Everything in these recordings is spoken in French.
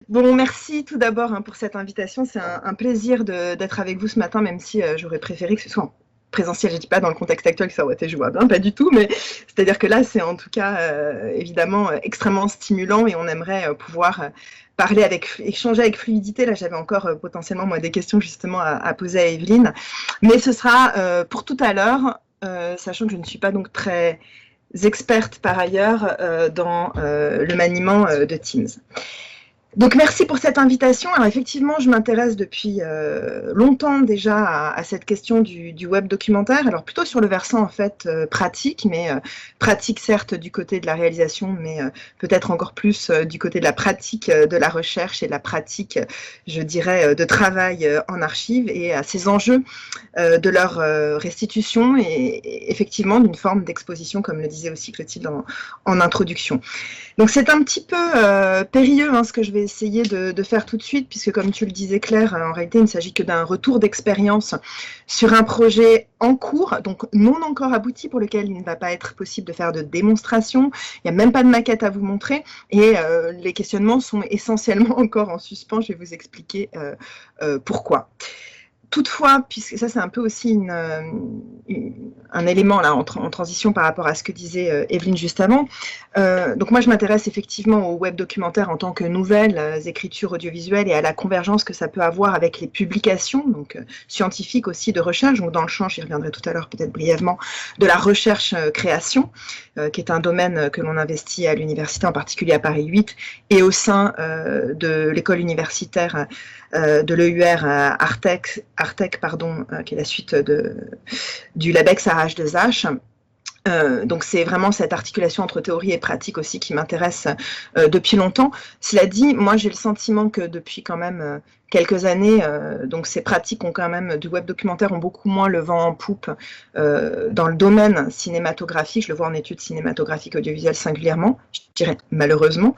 Bon, merci tout d'abord pour cette invitation. C'est un plaisir d'être avec vous ce matin, même si j'aurais préféré que ce soit en présentiel. Je ne dis pas dans le contexte actuel que ça aurait été jouable, pas du tout, mais c'est-à-dire que là, c'est en tout cas évidemment extrêmement stimulant et on aimerait pouvoir parler échanger avec fluidité. Là, j'avais encore potentiellement moi des questions justement à poser à Evelyne, mais ce sera pour tout à l'heure, sachant que je ne suis pas donc très experte par ailleurs dans le maniement de Teams. Donc merci pour cette invitation. Alors effectivement, je m'intéresse depuis longtemps déjà à cette question du web documentaire. Alors plutôt sur le versant en fait pratique, mais pratique certes du côté de la réalisation, mais peut-être encore plus du côté de la pratique de la recherche et de la pratique, je dirais, de travail en archive et à ces enjeux de leur restitution et effectivement d'une forme d'exposition, comme le disait aussi Clotilde en introduction. Donc c'est un petit peu périlleux ce que je vais essayer de faire tout de suite, puisque comme tu le disais Claire, en réalité il ne s'agit que d'un retour d'expérience sur un projet en cours, donc non encore abouti, pour lequel il ne va pas être possible de faire de démonstration, il n'y a même pas de maquette à vous montrer, et les questionnements sont essentiellement encore en suspens, je vais vous expliquer pourquoi. Toutefois, puisque ça c'est un peu aussi un élément là en transition par rapport à ce que disait Evelyne juste avant, donc moi je m'intéresse effectivement au web documentaire en tant que nouvelles écritures audiovisuelles et à la convergence que ça peut avoir avec les publications, donc scientifiques aussi de recherche, donc dans le champ, j'y reviendrai tout à l'heure peut-être brièvement, de la recherche-création, qui est un domaine que l'on investit à l'université, en particulier à Paris 8, et au sein de l'école universitaire de l'EUR Artec, qui est la suite du LabEx à H2H. Donc c'est vraiment cette articulation entre théorie et pratique aussi qui m'intéresse depuis longtemps. Cela dit, moi j'ai le sentiment que depuis quand même quelques années, donc ces pratiques ont quand même du web documentaire ont beaucoup moins le vent en poupe dans le domaine cinématographique. Je le vois en études cinématographiques audiovisuelles singulièrement, je dirais malheureusement.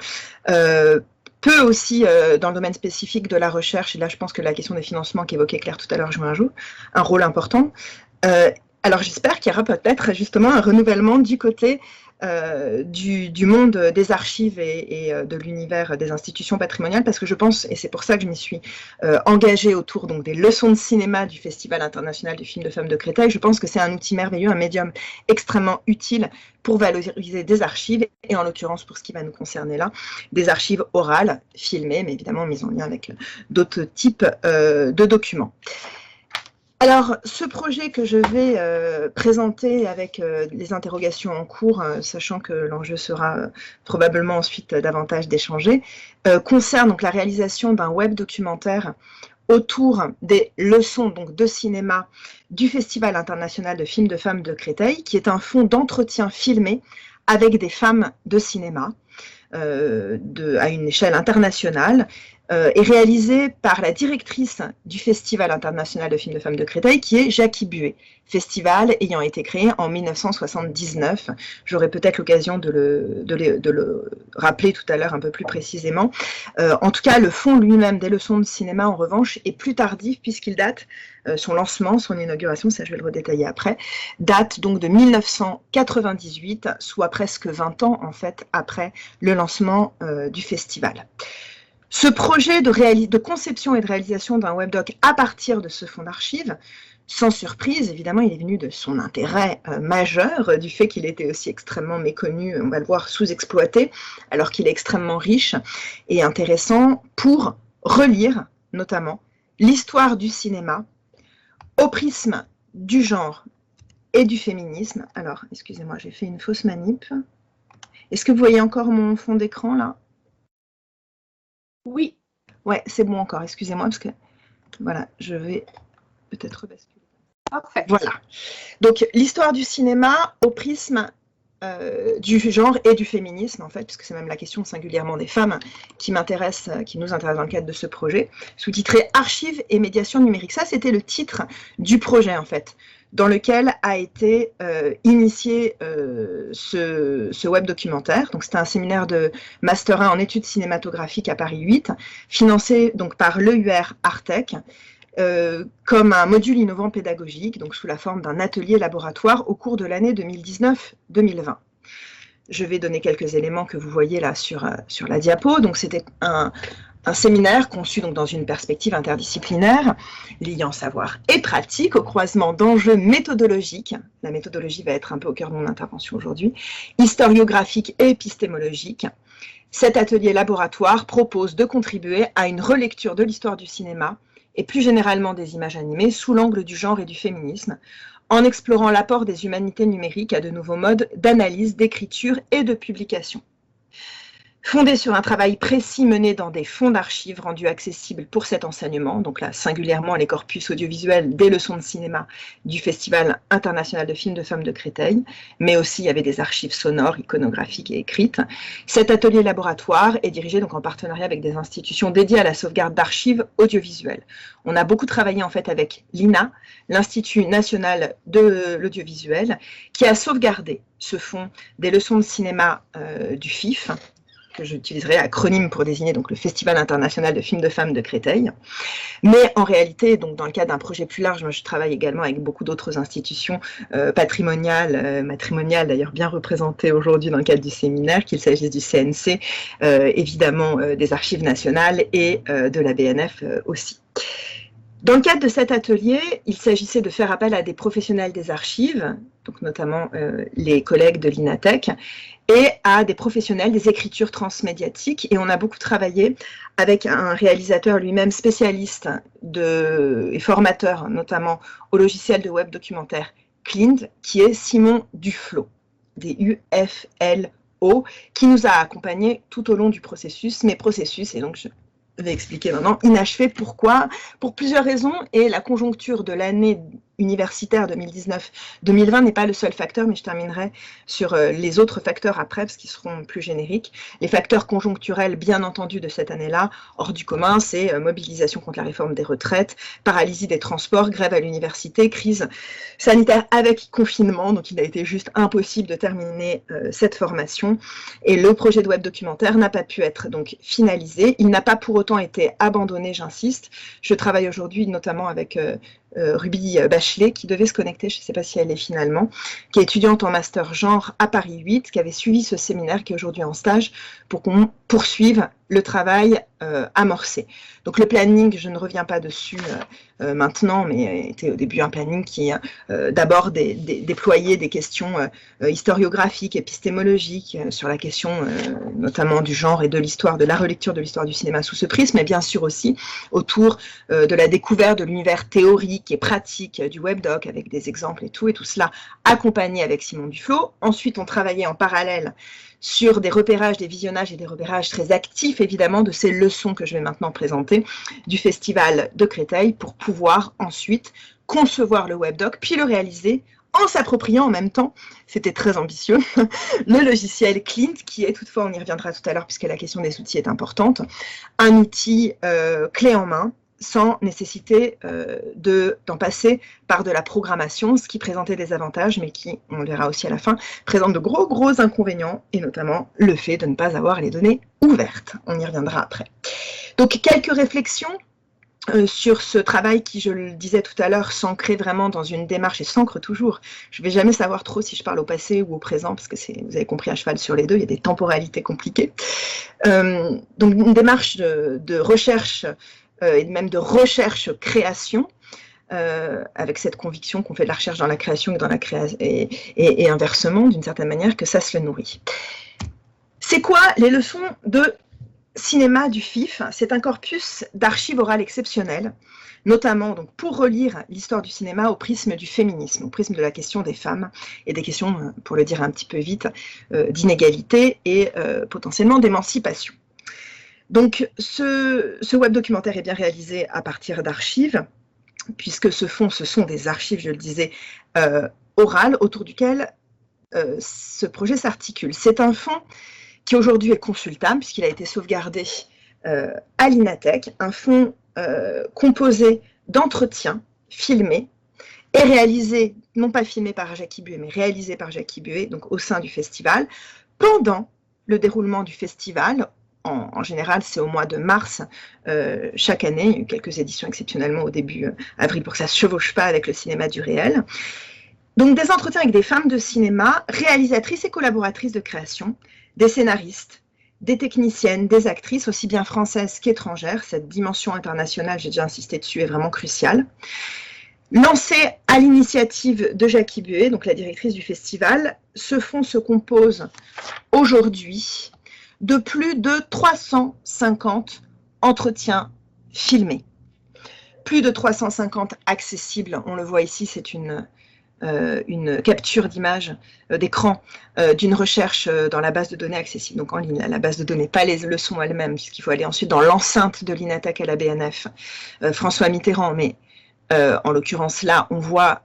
Peu aussi dans le domaine spécifique de la recherche, et là je pense que la question des financements qu'évoquait Claire tout à l'heure joue un rôle important. Alors j'espère qu'il y aura peut-être justement un renouvellement du côté du monde des archives et de l'univers des institutions patrimoniales, parce que je pense, et c'est pour ça que je m'y suis engagée autour donc, des leçons de cinéma du Festival international du film de femmes de Créteil, je pense que c'est un outil merveilleux, un médium extrêmement utile pour valoriser des archives, et en l'occurrence pour ce qui va nous concerner là, des archives orales, filmées, mais évidemment mises en lien avec d'autres types de documents. Alors, ce projet que je vais présenter avec les interrogations en cours, sachant que l'enjeu sera probablement ensuite davantage d'échanger, concerne donc la réalisation d'un web documentaire autour des leçons donc, de cinéma du Festival international de films de femmes de Créteil, qui est un fonds d'entretien filmé avec des femmes de cinéma à une échelle internationale, est réalisé par la directrice du Festival international de films de femmes de Créteil, qui est Jackie Buet, festival ayant été créé en 1979. J'aurai peut-être l'occasion de le rappeler tout à l'heure un peu plus précisément. En tout cas, le fond lui-même des leçons de cinéma, en revanche, est plus tardif puisqu'il date, son lancement, son inauguration, ça je vais le redétailler après, date donc de 1998, soit presque 20 ans en fait après le lancement du festival. Ce projet de conception et de réalisation d'un webdoc à partir de ce fonds d'archives, sans surprise, évidemment, il est venu de son intérêt majeur, du fait qu'il était aussi extrêmement méconnu, on va le voir, sous-exploité, alors qu'il est extrêmement riche et intéressant pour relire, notamment, l'histoire du cinéma au prisme du genre et du féminisme. Alors, excusez-moi, j'ai fait une fausse manip. Est-ce que vous voyez encore mon fond d'écran, là ? Oui. Ouais, c'est bon encore, excusez-moi, parce que, voilà, je vais peut-être rebasculer. Parfait. Voilà. Donc, l'histoire du cinéma au prisme du genre et du féminisme, en fait, puisque c'est même la question singulièrement des femmes qui m'intéresse, qui nous intéresse dans le cadre de ce projet, sous-titré Archives et médiation numérique. Ça, c'était le titre du projet, en fait, dans lequel a été initié ce web documentaire. Donc, c'était un séminaire de Master 1 en études cinématographiques à Paris 8, financé donc par l'EUR Artec, comme un module innovant pédagogique, donc sous la forme d'un atelier laboratoire au cours de l'année 2019-2020. Je vais donner quelques éléments que vous voyez là sur la diapo. Donc c'était Un séminaire conçu donc dans une perspective interdisciplinaire, liant savoir et pratique au croisement d'enjeux méthodologiques, la méthodologie va être un peu au cœur de mon intervention aujourd'hui, historiographiques et épistémologiques. Cet atelier laboratoire propose de contribuer à une relecture de l'histoire du cinéma et plus généralement des images animées sous l'angle du genre et du féminisme, en explorant l'apport des humanités numériques à de nouveaux modes d'analyse, d'écriture et de publication. Fondé sur un travail précis mené dans des fonds d'archives rendus accessibles pour cet enseignement, donc là singulièrement les corpus audiovisuels des leçons de cinéma du Festival international de films de femmes de Créteil, mais aussi il y avait des archives sonores, iconographiques et écrites. Cet atelier laboratoire est dirigé donc en partenariat avec des institutions dédiées à la sauvegarde d'archives audiovisuelles. On a beaucoup travaillé en fait avec l'INA, l'Institut national de l'audiovisuel, qui a sauvegardé ce fonds des leçons de cinéma du FIF, que j'utiliserai acronyme pour désigner donc le Festival international de films de femmes de Créteil. Mais en réalité, donc dans le cadre d'un projet plus large, moi je travaille également avec beaucoup d'autres institutions patrimoniales, matrimoniales d'ailleurs bien représentées aujourd'hui dans le cadre du séminaire, qu'il s'agisse du CNC, évidemment des archives nationales et de la BNF aussi. Dans le cadre de cet atelier, il s'agissait de faire appel à des professionnels des archives, donc notamment les collègues de l'INATEC, et à des professionnels des écritures transmédiatiques. Et on a beaucoup travaillé avec un réalisateur lui-même spécialiste et formateur, notamment au logiciel de web documentaire Clint, qui est Simon Duflo, D-U-F-L-O, qui nous a accompagnés tout au long du processus, et donc je vais expliquer maintenant, inachevé. Pourquoi? Pour plusieurs raisons, et la conjoncture de l'année universitaire 2019-2020 n'est pas le seul facteur, mais je terminerai sur les autres facteurs après, parce qu'ils seront plus génériques. Les facteurs conjoncturels, bien entendu, de cette année-là, hors du commun, c'est mobilisation contre la réforme des retraites, paralysie des transports, grève à l'université, crise sanitaire avec confinement, donc il a été juste impossible de terminer cette formation, et le projet de web documentaire n'a pas pu être donc finalisé. Il n'a pas pour autant été abandonné, j'insiste. Je travaille aujourd'hui notamment avec Ruby Bachelet, qui devait se connecter, je ne sais pas si elle est finalement, qui est étudiante en master genre à Paris 8, qui avait suivi ce séminaire, qui est aujourd'hui en stage, pour qu'on poursuive le travail amorcé. Donc le planning, je ne reviens pas dessus maintenant, mais était au début un planning qui d'abord déployait des questions historiographiques, épistémologiques, sur la question notamment du genre et de l'histoire, de la relecture de l'histoire du cinéma sous ce prisme, mais bien sûr aussi autour de la découverte de l'univers théorique et pratique du webdoc, avec des exemples et tout cela accompagné avec Simon Duflo. Ensuite, on travaillait en parallèle sur des repérages, des visionnages et des repérages très actifs, évidemment, de ces leçons que je vais maintenant présenter du Festival de Créteil, pour pouvoir ensuite concevoir le webdoc, puis le réaliser en s'appropriant en même temps, c'était très ambitieux, le logiciel Clint, qui est toutefois, on y reviendra tout à l'heure puisque la question des outils est importante, un outil clé en main, sans nécessité d'en passer par de la programmation, ce qui présentait des avantages, mais qui, on le verra aussi à la fin, présente de gros inconvénients, et notamment le fait de ne pas avoir les données ouvertes. On y reviendra après. Donc, quelques réflexions sur ce travail qui, je le disais tout à l'heure, s'ancrait vraiment dans une démarche, et s'ancre toujours. Je ne vais jamais savoir trop si je parle au passé ou au présent, parce que vous avez compris, à cheval sur les deux, il y a des temporalités compliquées. Donc, une démarche de recherche et même de recherche-création, avec cette conviction qu'on fait de la recherche dans la création et, dans la et inversement, d'une certaine manière, que ça se le nourrit. C'est quoi les leçons de cinéma du FIF? C'est un corpus d'archives orales exceptionnelles, notamment donc, pour relire l'histoire du cinéma au prisme du féminisme, au prisme de la question des femmes et des questions, pour le dire un petit peu vite, d'inégalité et potentiellement d'émancipation. Donc, ce web documentaire est bien réalisé à partir d'archives, puisque ce sont des archives, je le disais, orales, autour duquel ce projet s'articule. C'est un fonds qui aujourd'hui est consultable, puisqu'il a été sauvegardé à l'INATEC, un fonds composé d'entretiens filmés et réalisé, non pas filmé par Jackie Buet, mais réalisé par Jackie Buet, donc au sein du festival, pendant le déroulement du festival. En général, c'est au mois de mars chaque année. Il y a eu quelques éditions exceptionnellement au début avril pour que ça ne se chevauche pas avec le cinéma du réel. Donc des entretiens avec des femmes de cinéma, réalisatrices et collaboratrices de création, des scénaristes, des techniciennes, des actrices, aussi bien françaises qu'étrangères. Cette dimension internationale, j'ai déjà insisté dessus, est vraiment cruciale. Lancé à l'initiative de Jackie Buet, donc la directrice du festival, ce fonds se compose aujourd'hui de plus de 350 entretiens filmés. Plus de 350 accessibles, on le voit ici, c'est une capture d'image d'écran d'une recherche dans la base de données accessible, donc en ligne, la base de données, pas les leçons elles-mêmes, puisqu'il faut aller ensuite dans l'enceinte de l'INATEC à la BNF, François Mitterrand, mais en l'occurrence là, on voit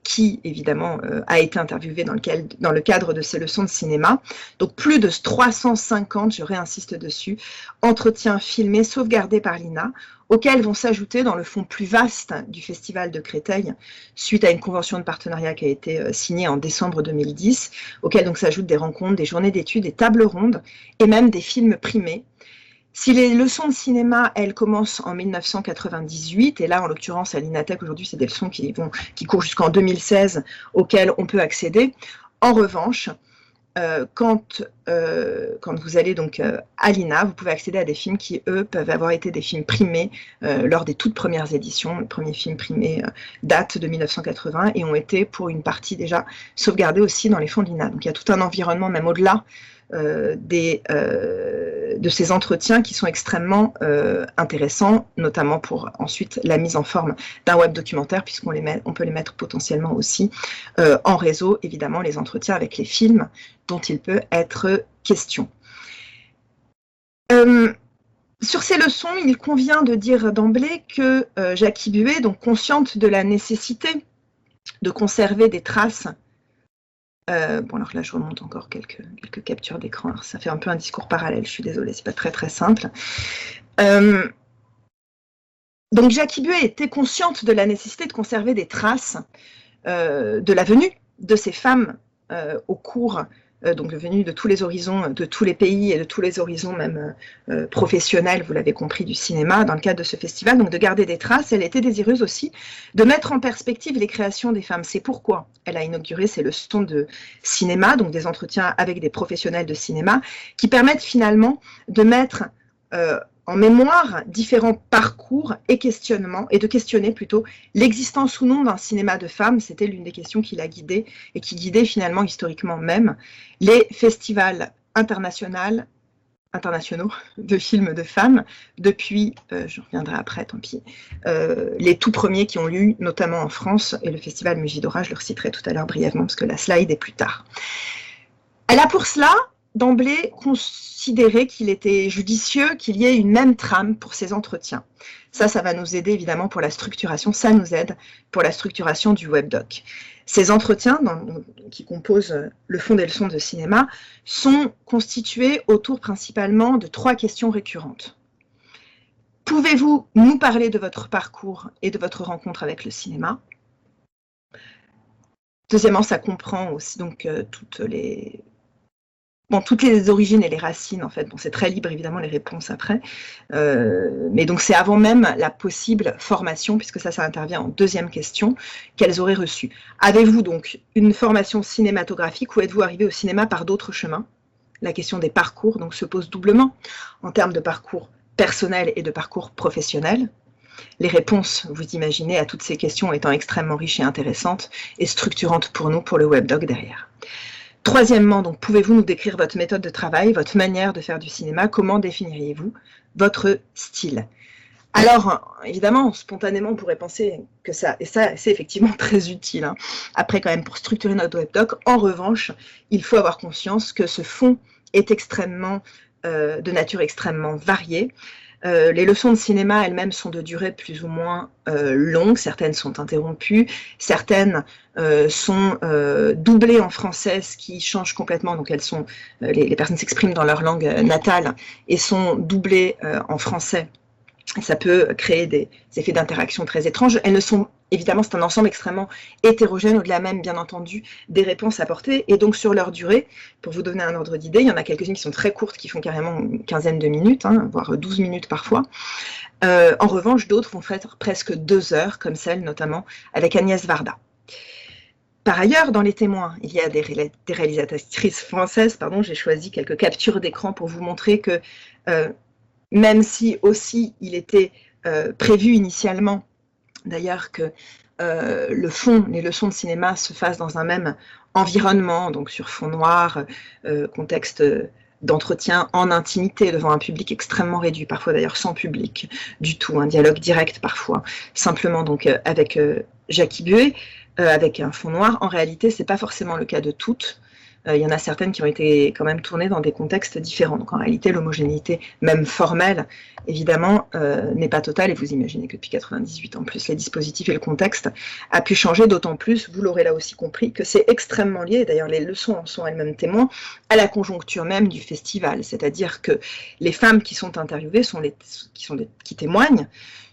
qui, évidemment, a été interviewé dans le cadre de ces leçons de cinéma. Donc plus de 350, je réinsiste dessus, entretiens filmés, sauvegardés par l'INA, auxquels vont s'ajouter dans le fond plus vaste du Festival de Créteil, suite à une convention de partenariat qui a été signée en décembre 2010, auxquels donc s'ajoutent des rencontres, des journées d'études, des tables rondes, et même des films primés. Si les leçons de cinéma, elles, commencent en 1998, et là, en l'occurrence, à l'INATEC, aujourd'hui, c'est des leçons qui courent jusqu'en 2016, auxquelles on peut accéder. En revanche, quand vous allez donc à l'INA, vous pouvez accéder à des films qui, eux, peuvent avoir été des films primés lors des toutes premières éditions. Le premier film primé date de 1980 et ont été, pour une partie déjà, sauvegardés aussi dans les fonds de l'INA. Donc il y a tout un environnement, même au-delà de ces entretiens qui sont extrêmement intéressants, notamment pour ensuite la mise en forme d'un web documentaire, puisqu'on peut les mettre potentiellement aussi en réseau, évidemment, les entretiens avec les films dont il peut être question. Sur ces leçons, il convient de dire d'emblée que Jackie Buet, donc consciente de la nécessité de conserver des traces. Bon, alors là, je remonte encore quelques captures d'écran. Alors, ça fait un peu un discours parallèle, je suis désolée, c'est pas très simple. Donc, Jackie Buet était consciente de la nécessité de conserver des traces de la venue de ces femmes au cours, donc venue de tous les horizons, de tous les pays et de tous les horizons même professionnels, vous l'avez compris, du cinéma, dans le cadre de ce festival, donc de garder des traces. Elle était désireuse aussi de mettre en perspective les créations des femmes. C'est pourquoi elle a inauguré ces leçons de cinéma, donc des entretiens avec des professionnels de cinéma, qui permettent finalement de mettre en mémoire différents parcours et questionnements, et de questionner plutôt l'existence ou non d'un cinéma de femmes. C'était l'une des questions qui l'a guidée, et qui guidait finalement historiquement même les festivals internationaux de films de femmes, depuis, je reviendrai après, tant pis, les tout premiers qui ont lieu, notamment en France, et le festival Mugidora, je le citerai tout à l'heure brièvement, parce que la slide est plus tard. Elle a pour cela d'emblée considéré qu'il était judicieux qu'il y ait une même trame pour ces entretiens. Ça va nous aider évidemment pour la structuration, ça nous aide pour la structuration du webdoc. Ces entretiens qui composent le fond des leçons de cinéma sont constitués autour principalement de 3 questions récurrentes. Pouvez-vous nous parler de votre parcours et de votre rencontre avec le cinéma? Deuxièmement, ça comprend aussi donc toutes les origines et les racines, en fait. Bon, c'est très libre, évidemment, les réponses après. Mais donc, c'est avant même la possible formation, puisque ça intervient en deuxième question, qu'elles auraient reçue. Avez-vous donc une formation cinématographique ou êtes-vous arrivé au cinéma par d'autres chemins? La question des parcours donc, se pose doublement en termes de parcours personnel et de parcours professionnel. Les réponses, vous imaginez, à toutes ces questions étant extrêmement riches et intéressantes et structurantes pour nous, pour le webdoc derrière. Troisièmement, donc, pouvez-vous nous décrire votre méthode de travail, votre manière de faire du cinéma? Comment définiriez-vous votre style? Alors, évidemment, spontanément, on pourrait penser que ça, et ça, c'est effectivement très utile. Hein. Après, quand même, pour structurer notre webdoc, en revanche, il faut avoir conscience que ce fond est extrêmement, de nature extrêmement variée. Les leçons de cinéma elles-mêmes sont de durée plus ou moins longue, certaines sont interrompues, certaines sont doublées en français, ce qui change complètement, donc elles sont, les personnes s'expriment dans leur langue natale et sont doublées en français. Ça peut créer des effets d'interaction très étranges. Elles ne sont, évidemment, c'est un ensemble extrêmement hétérogène, au-delà même, bien entendu, des réponses apportées. Et donc, sur leur durée, pour vous donner un ordre d'idée, il y en a quelques-unes qui sont très courtes, qui font carrément une quinzaine de minutes, hein, voire 12 minutes parfois. En revanche, d'autres vont faire presque 2 heures, comme celle, notamment, avec Agnès Varda. Par ailleurs, dans les témoins, il y a des réalisatrices françaises, pardon, j'ai choisi quelques captures d'écran pour vous montrer que même si aussi il était prévu initialement, d'ailleurs, que les leçons de cinéma se fassent dans un même environnement, donc sur fond noir, contexte d'entretien en intimité devant un public extrêmement réduit, parfois d'ailleurs sans public du tout, un dialogue direct parfois, simplement donc avec Jackie Buet, avec un fond noir. En réalité, c'est pas forcément le cas de toutes. Il y en a certaines qui ont été quand même tournées dans des contextes différents. Donc en réalité, l'homogénéité, même formelle, évidemment, n'est pas totale. Et vous imaginez que depuis 98, en plus, les dispositifs et le contexte a pu changer, d'autant plus, vous l'aurez là aussi compris, que c'est extrêmement lié, d'ailleurs les leçons en sont elles-mêmes témoins, à la conjoncture même du festival. C'est-à-dire que les femmes qui sont interviewées, qui témoignent,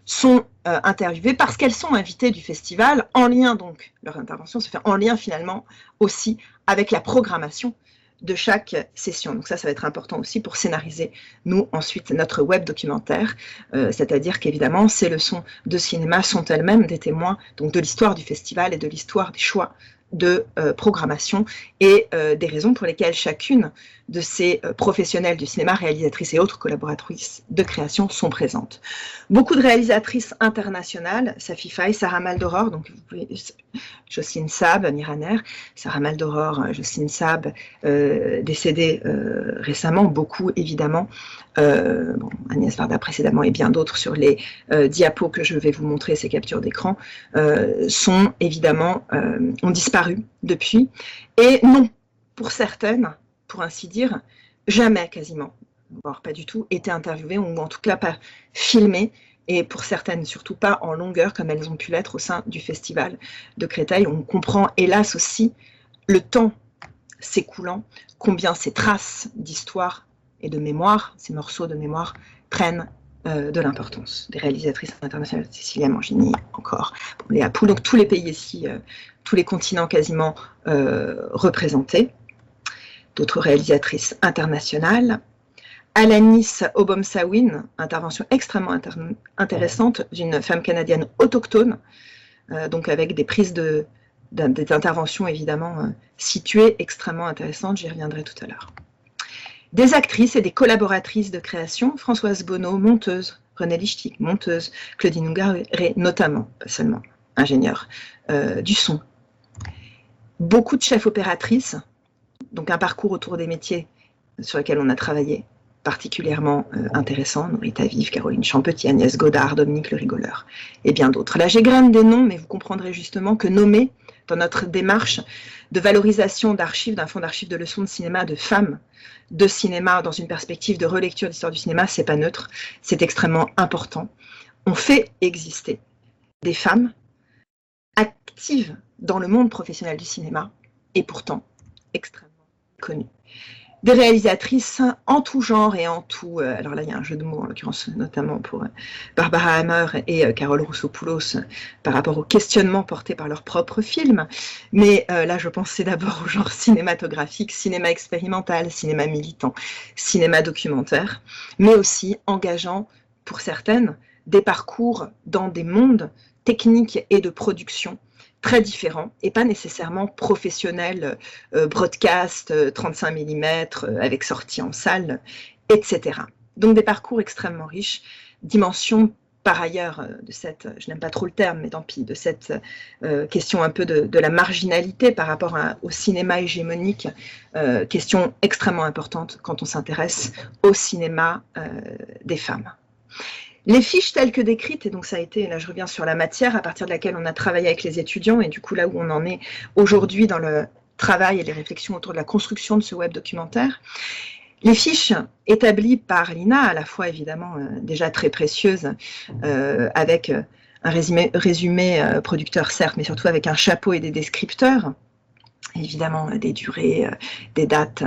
sont interviewées parce qu'elles sont invitées du festival, en lien donc, leur intervention se fait en lien finalement aussi avec la programmation de chaque session. Donc ça va être important aussi pour scénariser, nous, ensuite, notre web documentaire, c'est-à-dire qu'évidemment, ces leçons de cinéma sont elles-mêmes des témoins donc, de l'histoire du festival et de l'histoire des choix de programmation et des raisons pour lesquelles chacune de ces professionnels du cinéma, réalisatrices et autres collaboratrices de création sont présentes. Beaucoup de réalisatrices internationales, Safi Faye, Sarah Maldoror, donc vous pouvez, Jocelyne Saab, Miraner, Sarah Maldoror, Jocelyne Saab, décédée récemment, beaucoup évidemment, bon, Agnès Varda précédemment et bien d'autres sur les diapos que je vais vous montrer, ces captures d'écran, sont évidemment, ont disparu depuis, et non, pour certaines, pour ainsi dire, jamais quasiment, voire pas du tout, été interviewées, ou en tout cas pas filmées, et pour certaines surtout pas en longueur comme elles ont pu l'être au sein du festival de Créteil. On comprend hélas aussi le temps s'écoulant, combien ces traces d'histoire et de mémoire, ces morceaux de mémoire prennent de l'importance. Des réalisatrices internationales, Cécilia Mangini encore, Léa Poul, donc tous les pays ici, tous les continents quasiment représentés. D'autres réalisatrices internationales. Alanis Obomsawin, intervention extrêmement intéressante d'une femme canadienne autochtone, donc avec des prises d'intervention évidemment situées, extrêmement intéressantes, j'y reviendrai tout à l'heure. Des actrices et des collaboratrices de création, Françoise Bonneau, monteuse, René Lichtig, monteuse, Claudine Nougare, notamment, pas seulement, ingénieure du son. Beaucoup de chefs opératrices, donc un parcours autour des métiers sur lesquels on a travaillé, particulièrement intéressant, Norita Vive, Caroline Champetit, Agnès Godard, Dominique Le Rigoleur, et bien d'autres. Là, j'égrène des noms, mais vous comprendrez justement que nommer, dans notre démarche de valorisation d'archives, d'un fonds d'archives de leçons de cinéma de femmes de cinéma dans une perspective de relecture d'histoire du cinéma, c'est pas neutre, c'est extrêmement important. On fait exister des femmes actives dans le monde professionnel du cinéma, et pourtant extrêmement connues. Des réalisatrices en tout genre et en tout... alors là, il y a un jeu de mots, en l'occurrence, notamment pour Barbara Hammer et Carole Roussopoulos, par rapport au questionnement porté par leurs propres films. Mais là, je pensais d'abord au genre cinématographique, cinéma expérimental, cinéma militant, cinéma documentaire, mais aussi engageant, pour certaines, des parcours dans des mondes techniques et de production très différents et pas nécessairement professionnels, broadcast, 35 mm, avec sortie en salle, etc. Donc des parcours extrêmement riches, dimension par ailleurs de cette, je n'aime pas trop le terme, mais tant pis, de cette question un peu de la marginalité par rapport au cinéma hégémonique, question extrêmement importante quand on s'intéresse au cinéma des femmes. Les fiches telles que décrites, et donc ça a été, là je reviens sur la matière à partir de laquelle on a travaillé avec les étudiants, et du coup là où on en est aujourd'hui dans le travail et les réflexions autour de la construction de ce web documentaire, les fiches établies par l'INA, à la fois évidemment déjà très précieuses, avec un résumé producteur certes, mais surtout avec un chapeau et des descripteurs, évidemment des durées, des dates,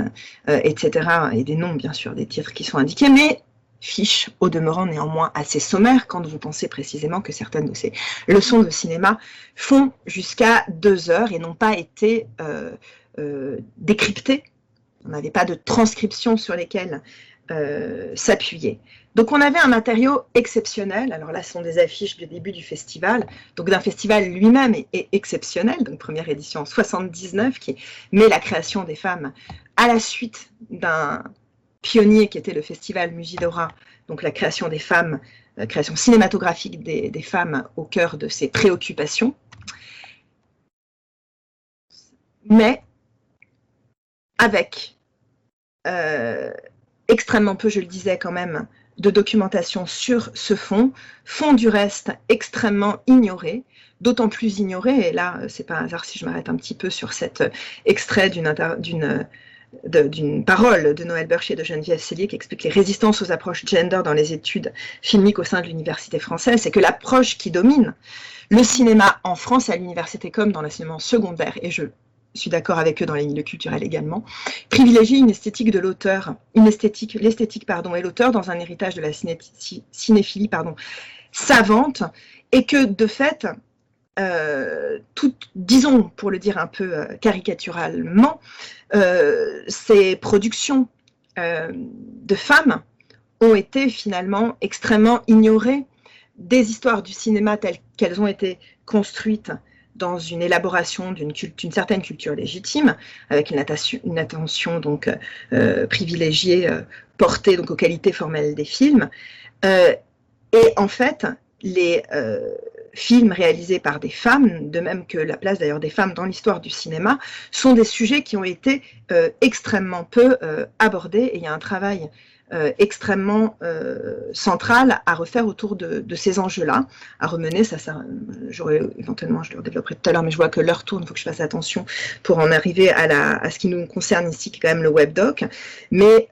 etc., et des noms bien sûr, des titres qui sont indiqués, mais fiche au demeurant néanmoins assez sommaire quand vous pensez précisément que certaines de ces leçons de cinéma font jusqu'à 2 heures et n'ont pas été décryptées. On n'avait pas de transcription sur lesquelles s'appuyer. Donc on avait un matériau exceptionnel, alors là ce sont des affiches du début du festival, donc d'un festival lui-même est exceptionnel, donc première édition en 79, qui met la création des femmes à la suite d'un pionnier qui était le festival Musidora, donc la création des femmes, création cinématographique des femmes au cœur de ses préoccupations. Mais avec extrêmement peu, je le disais quand même, de documentation sur ce fond du reste extrêmement ignoré, d'autant plus ignoré, et là, c'est pas un hasard si je m'arrête un petit peu sur cet extrait d'une parole de Noël Burch et de Geneviève Cellier qui explique les résistances aux approches gender dans les études filmiques au sein de l'université française, c'est que l'approche qui domine le cinéma en France à l'université comme dans l'enseignement secondaire, et je suis d'accord avec eux dans les milieux culturels également, privilégie une esthétique de l'auteur, l'esthétique et l'auteur dans un héritage de la cinéphilie savante, et que de fait, disons, pour le dire un peu caricaturalement, ces productions de femmes ont été finalement extrêmement ignorées des histoires du cinéma telles qu'elles ont été construites dans une élaboration d'une certaine culture légitime, avec une attention donc privilégiée, portée donc aux qualités formelles des films. Et en fait, les films réalisés par des femmes, de même que la place d'ailleurs des femmes dans l'histoire du cinéma, sont des sujets qui ont été extrêmement peu abordés, et il y a un travail extrêmement central à refaire autour de ces enjeux-là, à remener, j'aurais éventuellement, je le développerai tout à l'heure, mais je vois que l'heure tourne, il faut que je fasse attention pour en arriver à ce qui nous concerne ici, qui est quand même le webdoc, mais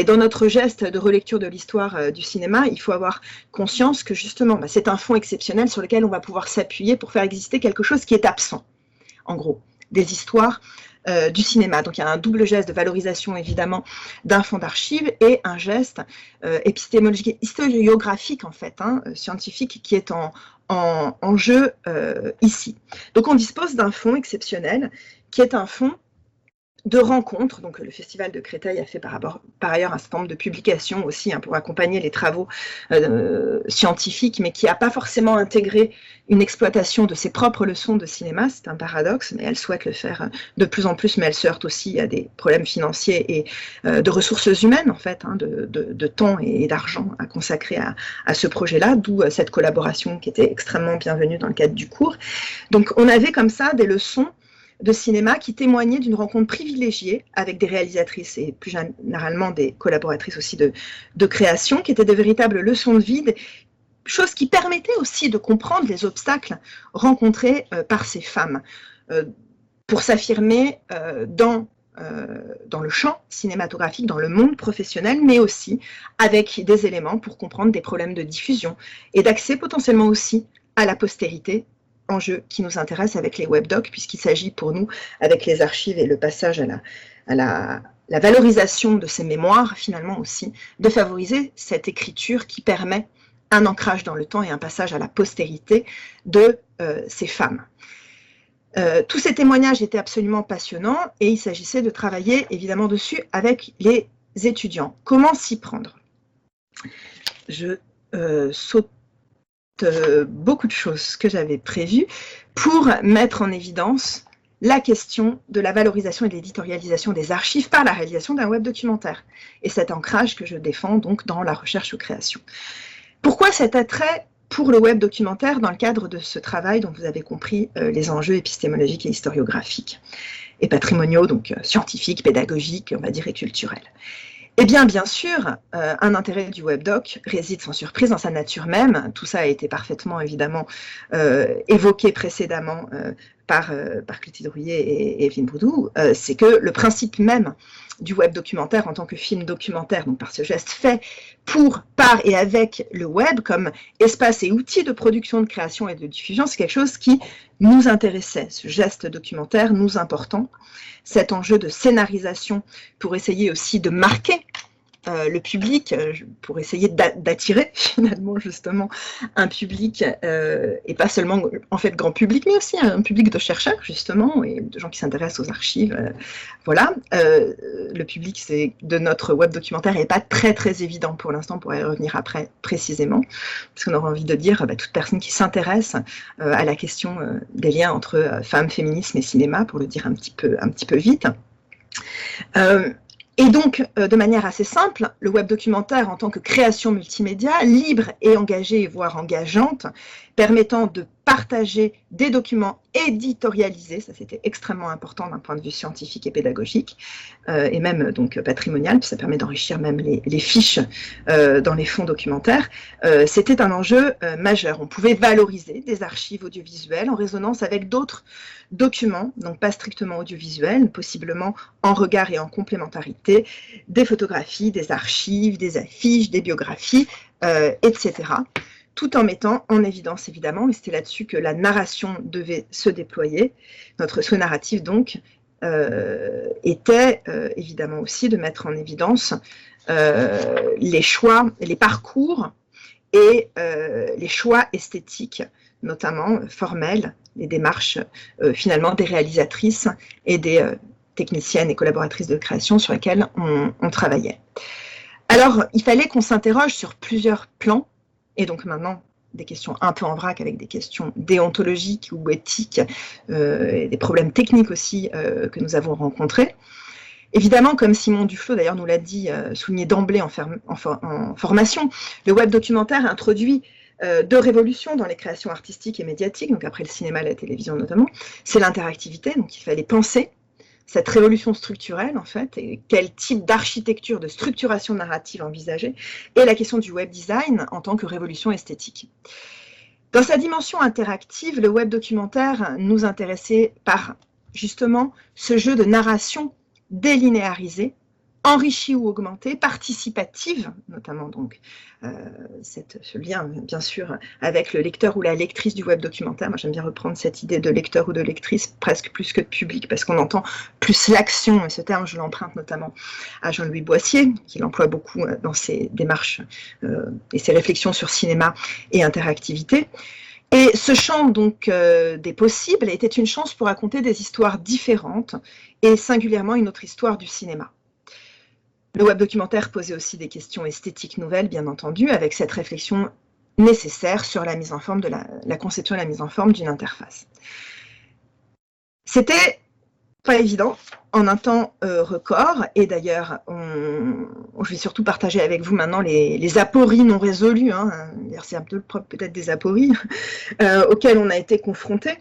dans notre geste de relecture de l'histoire du cinéma, il faut avoir conscience que justement, c'est un fond exceptionnel sur lequel on va pouvoir s'appuyer pour faire exister quelque chose qui est absent, en gros, des histoires du cinéma. Donc il y a un double geste de valorisation évidemment d'un fonds d'archives et un geste épistémologique, historiographique en fait, scientifique qui est en jeu ici. Donc on dispose d'un fonds exceptionnel qui est un fonds de rencontres. Donc le Festival de Créteil a fait par ailleurs un certain nombre de publications aussi pour accompagner les travaux scientifiques, mais qui n'a pas forcément intégré une exploitation de ses propres leçons de cinéma. C'est un paradoxe, mais elle souhaite le faire de plus en plus, mais elle se heurte aussi à des problèmes financiers et de ressources humaines, en fait, de temps et d'argent à consacrer à ce projet-là, d'où cette collaboration qui était extrêmement bienvenue dans le cadre du cours. Donc on avait comme ça des leçons de cinéma qui témoignaient d'une rencontre privilégiée avec des réalisatrices et plus généralement des collaboratrices aussi de création, qui étaient de véritables leçons de vie, chose qui permettait aussi de comprendre les obstacles rencontrés par ces femmes pour s'affirmer dans le champ cinématographique, dans le monde professionnel, mais aussi avec des éléments pour comprendre des problèmes de diffusion et d'accès potentiellement aussi à la postérité, enjeu qui nous intéresse avec les webdocs, puisqu'il s'agit pour nous, avec les archives et le passage à la valorisation de ces mémoires, finalement aussi, de favoriser cette écriture qui permet un ancrage dans le temps et un passage à la postérité de ces femmes. Tous ces témoignages étaient absolument passionnants et il s'agissait de travailler évidemment dessus avec les étudiants. Comment s'y prendre? Je saute beaucoup de choses que j'avais prévues pour mettre en évidence la question de la valorisation et de l'éditorialisation des archives par la réalisation d'un web documentaire et cet ancrage que je défends donc dans la recherche ou création. Pourquoi cet attrait pour le web documentaire dans le cadre de ce travail dont vous avez compris les enjeux épistémologiques et historiographiques et patrimoniaux, donc scientifiques, pédagogiques, on va dire, et culturels? Eh bien, bien sûr, un intérêt du webdoc réside sans surprise dans sa nature même. Tout ça a été parfaitement, évidemment, évoqué précédemment par Clotilde Rouillet et Evelyne Boudou. C'est que le principe même du web documentaire en tant que film documentaire, donc par ce geste fait par et avec le web comme espace et outil de production, de création et de diffusion, c'est quelque chose qui nous intéressait, ce geste documentaire nous important, cet enjeu de scénarisation pour essayer aussi de marquer le public, pour essayer d'attirer finalement justement un public, et pas seulement en fait grand public, mais aussi un public de chercheurs justement, et de gens qui s'intéressent aux archives. Voilà, le public de notre web documentaire n'est pas très évident pour l'instant, on pourra y revenir après précisément, parce qu'on aura envie de dire toute personne qui s'intéresse à la question des liens entre femmes, féminisme et cinéma, pour le dire un petit peu vite. Et donc, de manière assez simple, le web documentaire en tant que création multimédia, libre et engagée, voire engageante, permettant de partager des documents éditorialisés, ça c'était extrêmement important d'un point de vue scientifique et pédagogique, et même donc patrimonial, puis ça permet d'enrichir même les fiches dans les fonds documentaires, c'était un enjeu majeur. On pouvait valoriser des archives audiovisuelles en résonance avec d'autres documents, donc pas strictement audiovisuels, possiblement en regard et en complémentarité, des photographies, des archives, des affiches, des biographies, etc., tout en mettant en évidence, évidemment, et c'était là-dessus que la narration devait se déployer, notre souhait narratif, donc, était évidemment aussi de mettre en évidence les choix, les parcours et les choix esthétiques, notamment formels, les démarches finalement des réalisatrices et des techniciennes et collaboratrices de création sur lesquelles on travaillait. Alors, il fallait qu'on s'interroge sur plusieurs plans, et donc maintenant, des questions un peu en vrac avec des questions déontologiques ou éthiques, et des problèmes techniques aussi que nous avons rencontrés. Évidemment, comme Simon Duflo d'ailleurs nous l'a dit, souligné d'emblée en formation, le web documentaire introduit deux révolutions dans les créations artistiques et médiatiques, donc après le cinéma et la télévision notamment, c'est l'interactivité, donc il fallait penser cette révolution structurelle, en fait, et quel type d'architecture, de structuration narrative envisager, et la question du web design en tant que révolution esthétique. Dans sa dimension interactive, le web documentaire nous intéressait par, justement, ce jeu de narration délinéarisée, enrichie ou augmentée, participative, notamment donc ce lien bien sûr avec le lecteur ou la lectrice du web documentaire. Moi j'aime bien reprendre cette idée de lecteur ou de lectrice presque plus que de public, parce qu'on entend plus l'action, et ce terme je l'emprunte notamment à Jean-Louis Boissier, qui l'emploie beaucoup dans ses démarches et ses réflexions sur cinéma et interactivité. Et ce champ donc des possibles était une chance pour raconter des histoires différentes, et singulièrement une autre histoire du cinéma. Le web documentaire posait aussi des questions esthétiques nouvelles, bien entendu, avec cette réflexion nécessaire sur la mise en forme de la conception et la mise en forme d'une interface. C'était pas évident en un temps record, et d'ailleurs, je vais surtout partager avec vous maintenant les apories non résolues, hein, c'est un peu le propre peut-être des apories, auxquelles on a été confrontés,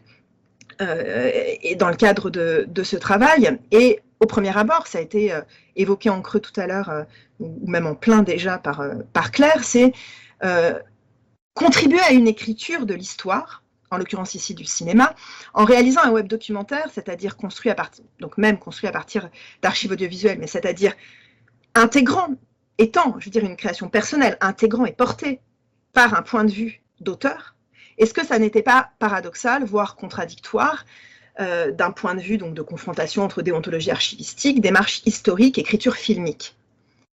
et dans le cadre de ce travail, et au premier abord, ça a été évoqué en creux tout à l'heure, ou même en plein déjà par Claire, c'est contribuer à une écriture de l'histoire, en l'occurrence ici du cinéma, en réalisant un web documentaire, c'est-à-dire construit à partir d'archives audiovisuelles, mais c'est-à-dire intégrant, étant, je veux dire, une création personnelle, intégrant et porté par un point de vue d'auteur. Est-ce que ça n'était pas paradoxal, voire contradictoire, d'un point de vue donc, de confrontation entre déontologie archivistique, démarche historique, écriture filmique,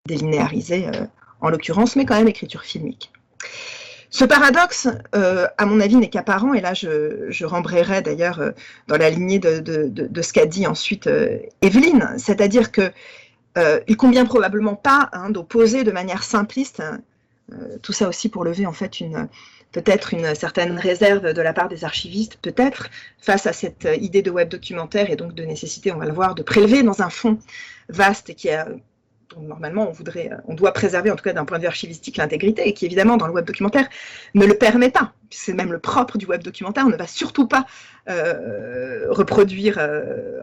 délinéarisée en l'occurrence, mais quand même écriture filmique. Ce paradoxe, à mon avis, n'est qu'apparent, et là je rembrayerai d'ailleurs dans la lignée de ce qu'a dit ensuite Evelyne, c'est-à-dire que il convient probablement pas d'opposer de manière simpliste, tout ça aussi pour lever en fait peut-être une certaine réserve de la part des archivistes, peut-être, face à cette idée de web documentaire, et donc de nécessité, on va le voir, de prélever dans un fond vaste et dont normalement on doit préserver, en tout cas d'un point de vue archivistique, l'intégrité, et qui évidemment dans le web documentaire ne le permet pas. C'est même le propre du web documentaire, on ne va surtout pas reproduire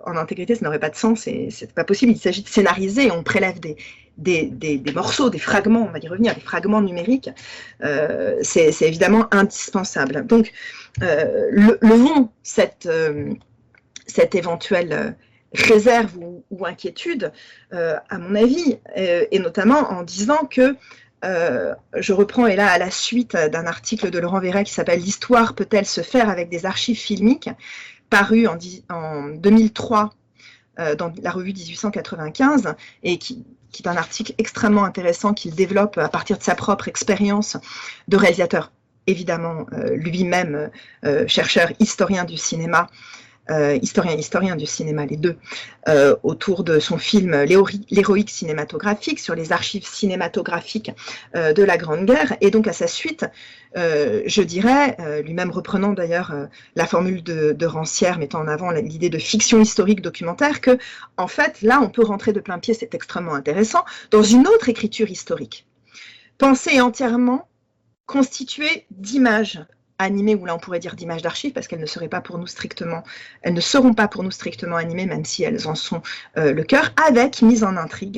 en intégrité, ça n'aurait pas de sens, et c'est pas possible. Il s'agit de scénariser, on prélève des morceaux, des fragments, on va y revenir, des fragments numériques, c'est évidemment indispensable. Donc, levons cette éventuelle réserve ou inquiétude, à mon avis, et notamment en disant que, je reprends, et là à la suite d'un article de Laurent Verret qui s'appelle « L'histoire peut-elle se faire avec des archives filmiques ?» paru en 2003 dans la revue 1895, et qui qui est un article extrêmement intéressant qu'il développe à partir de sa propre expérience de réalisateur, évidemment lui-même chercheur, historien du cinéma, historien du cinéma, les deux, autour de son film L'héroïque cinématographique, sur les archives cinématographiques de la Grande Guerre, et donc à sa suite, je dirais, lui-même reprenant d'ailleurs la formule de Rancière, mettant en avant l'idée de fiction historique documentaire, que, en fait, là, on peut rentrer de plein pied, c'est extrêmement intéressant, dans une autre écriture historique, pensée entièrement constituée d'images animées, ou là on pourrait dire d'images d'archives, parce qu'elles ne seront pas pour nous strictement animées, même si elles en sont le cœur, avec mise en intrigue